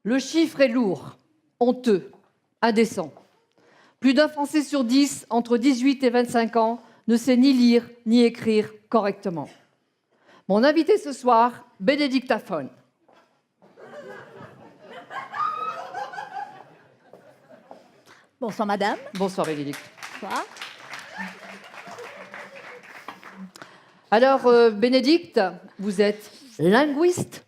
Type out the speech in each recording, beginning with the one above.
Le chiffre est lourd, honteux, indécent. Plus d'un Français sur 10, entre 18 et 25 ans, ne sait ni lire ni écrire correctement. Mon invité ce soir, Bénédicte Aphone. Bonsoir madame. Bonsoir Bénédicte. Bonsoir. Alors Bénédicte, vous êtes linguiste,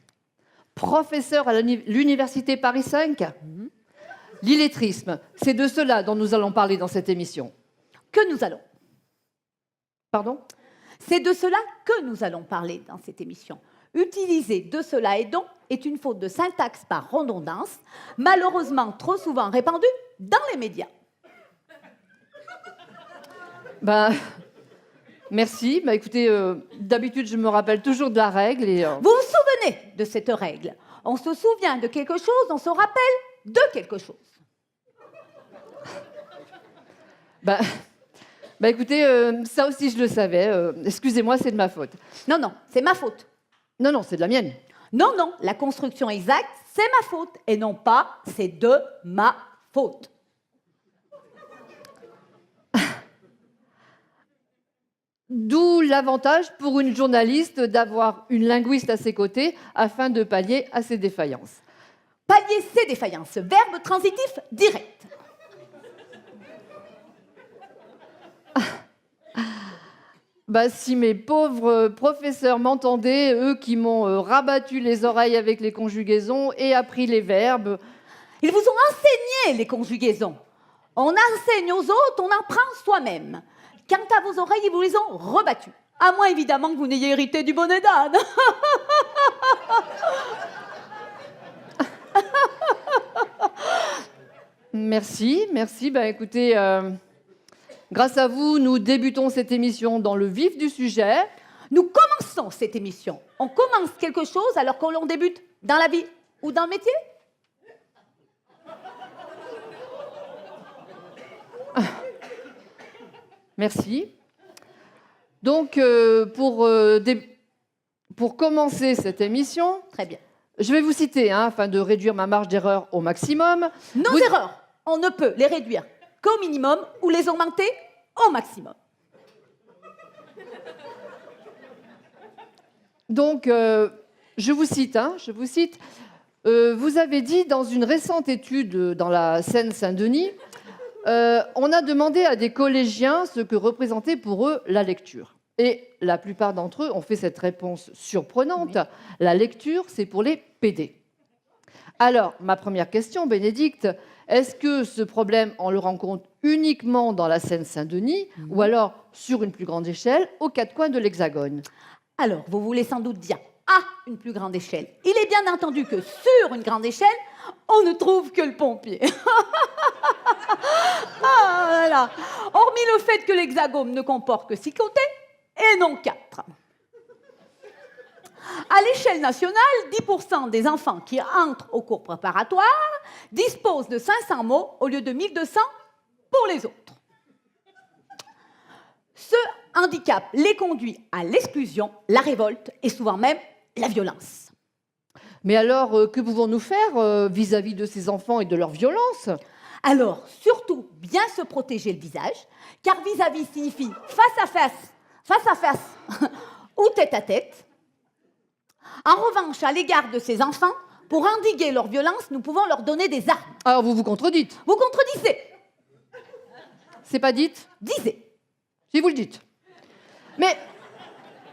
professeur à l'université Paris 5. L'illettrisme, c'est de cela dont nous allons parler dans cette émission. Que nous allons. Pardon ? C'est de cela que nous allons parler dans cette émission. Utiliser de cela et donc est une faute de syntaxe par redondance, malheureusement trop souvent répandue dans les médias. Merci. Écoutez, d'habitude, je me rappelle toujours de la règle. Vous vous souvenez de cette règle? On se souvient de quelque chose, on se rappelle de quelque chose. Écoutez, ça aussi, je le savais. Excusez-moi, c'est de ma faute. Non, non, c'est ma faute. Non, c'est de la mienne. Non, non, la construction exacte, c'est ma faute. Et non pas, c'est de ma faute. D'où l'avantage pour une journaliste d'avoir une linguiste à ses côtés afin de pallier à ses défaillances. Pallier ses défaillances, verbe transitif direct. Si mes pauvres professeurs m'entendaient, eux qui m'ont rabattu les oreilles avec les conjugaisons et appris les verbes. Ils vous ont enseigné les conjugaisons. On enseigne aux autres, on apprend soi-même. Quant à vos oreilles, ils vous les ont rebattues. À moins évidemment que vous n'ayez hérité du bonnet d'âne. Merci. Écoutez, grâce à vous, nous débutons cette émission dans le vif du sujet. Nous commençons cette émission. On commence quelque chose alors qu'on l'on débute dans la vie ou dans le métier? Merci. Donc, pour commencer cette émission, très bien. Je vais vous citer, afin de réduire ma marge d'erreur au maximum. Nos erreurs, on ne peut les réduire qu'au minimum ou les augmenter au maximum. Donc, je vous cite. Vous avez dit dans une récente étude dans la Seine-Saint-Denis, on a demandé à des collégiens ce que représentait pour eux la lecture. Et la plupart d'entre eux ont fait cette réponse surprenante. Oui. La lecture, c'est pour les PD. Alors, ma première question, Bénédicte, est-ce que ce problème, on le rencontre uniquement dans la Seine-Saint-Denis ou alors sur une plus grande échelle, aux quatre coins de l'Hexagone? Alors, vous voulez sans doute dire à une plus grande échelle. Il est bien entendu que sur une grande échelle, on ne trouve que le pompier. Voilà. Hormis le fait que l'Hexagone ne comporte que 6 côtés, et non 4. À l'échelle nationale, 10% des enfants qui entrent au cours préparatoire disposent de 500 mots au lieu de 1200 pour les autres. Ce handicap les conduit à l'exclusion, la révolte et souvent même la violence. Mais alors, que pouvons-nous faire vis-à-vis de ces enfants et de leur violence? Alors, surtout, bien se protéger le visage, car vis-à-vis signifie face à face ou tête à tête. En revanche, à l'égard de ces enfants, pour endiguer leur violence, nous pouvons leur donner des armes. Alors, vous vous contredisez. Vous contredisez. C'est pas dites? Disez. Si vous le dites. Mais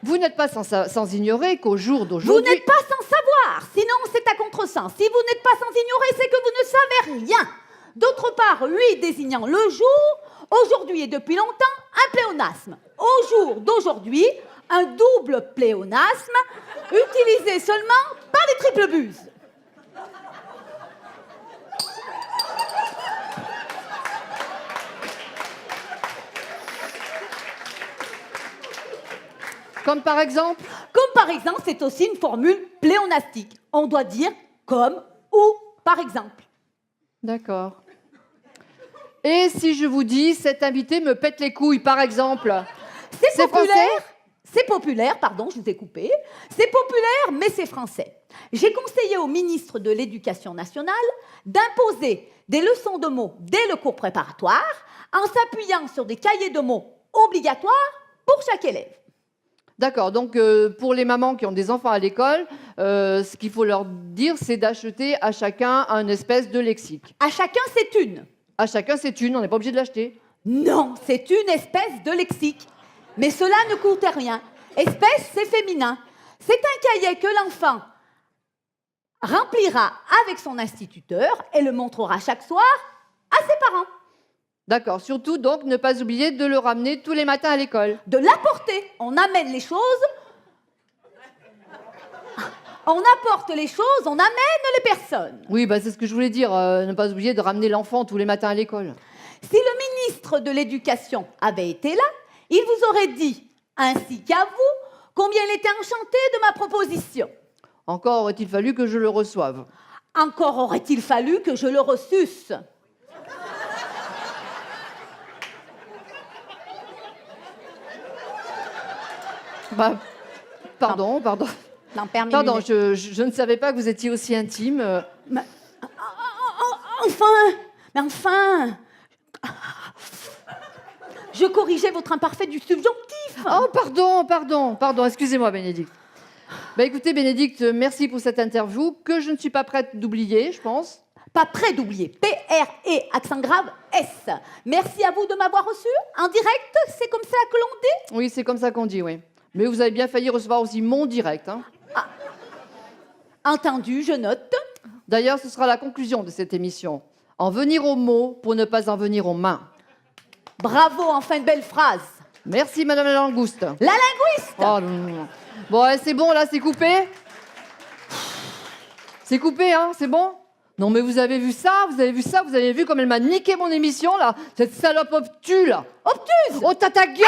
vous n'êtes pas sans ignorer qu'au jour d'aujourd'hui... Vous n'êtes pas sans savoir, sinon c'est à contresens. Si vous n'êtes pas sans ignorer, c'est que vous ne savez rien. D'autre part, lui désignant le jour, aujourd'hui et depuis longtemps, un pléonasme. Au jour d'aujourd'hui, un double pléonasme utilisé seulement par les triples buses. Comme par exemple? Comme par exemple, c'est aussi une formule pléonastique. On doit dire comme ou par exemple. D'accord. Et si je vous dis, cet invité me pète les couilles, par exemple? C'est populaire. C'est populaire, pardon, je vous ai coupé. C'est populaire, mais c'est français. j'ai conseillé au ministre de l'Éducation nationale d'imposer des leçons de mots dès le cours préparatoire en s'appuyant sur des cahiers de mots obligatoires pour chaque élève. D'accord, donc pour les mamans qui ont des enfants à l'école, ce qu'il faut leur dire, c'est d'acheter à chacun un espèce de lexique. À chacun, c'est une. À chacun, c'est une, on n'est pas obligé de l'acheter. Non, c'est une espèce de lexique. Mais cela ne coûte rien. Espèce, c'est féminin. C'est un cahier que l'enfant remplira avec son instituteur et le montrera chaque soir à ses parents. D'accord, surtout donc ne pas oublier de le ramener tous les matins à l'école. De l'apporter. On amène les choses. On apporte les choses, on amène les personnes. Oui, bah, c'est ce que je voulais dire, ne pas oublier de ramener l'enfant tous les matins à l'école. Si le ministre de l'Éducation avait été là, il vous aurait dit, ainsi qu'à vous, combien il était enchanté de ma proposition. Encore aurait-il fallu que je le reçoive. Encore aurait-il fallu que je le reçusse. Bah, pardon. Non, permis. Pardon, je ne savais pas que vous étiez aussi intime. Mais enfin, je corrigeais votre imparfait du subjonctif. Oh, pardon, excusez-moi, Bénédicte. Bah, écoutez, Bénédicte, merci pour cette interview que je ne suis pas prête d'oublier, je pense. Pas près d'oublier. P-R-E, accent grave, S. Merci à vous de m'avoir reçu en direct. C'est comme ça que l'on dit. Oui, c'est comme ça qu'on dit, oui. Mais vous avez bien failli recevoir aussi mon direct. Hein. Entendu, je note. D'ailleurs, ce sera la conclusion de cette émission. En venir aux mots pour ne pas en venir aux mains. Bravo, enfin de belle phrase. Merci, Madame la Langouste. La linguiste. Oh, non. Bon, c'est bon, là, c'est coupé. C'est coupé, hein, c'est bon? Non, mais vous avez vu ça? Vous avez vu comme elle m'a niqué mon émission, là? Cette salope obtuse, là. Obtuse. Oh, t'as ta gueule!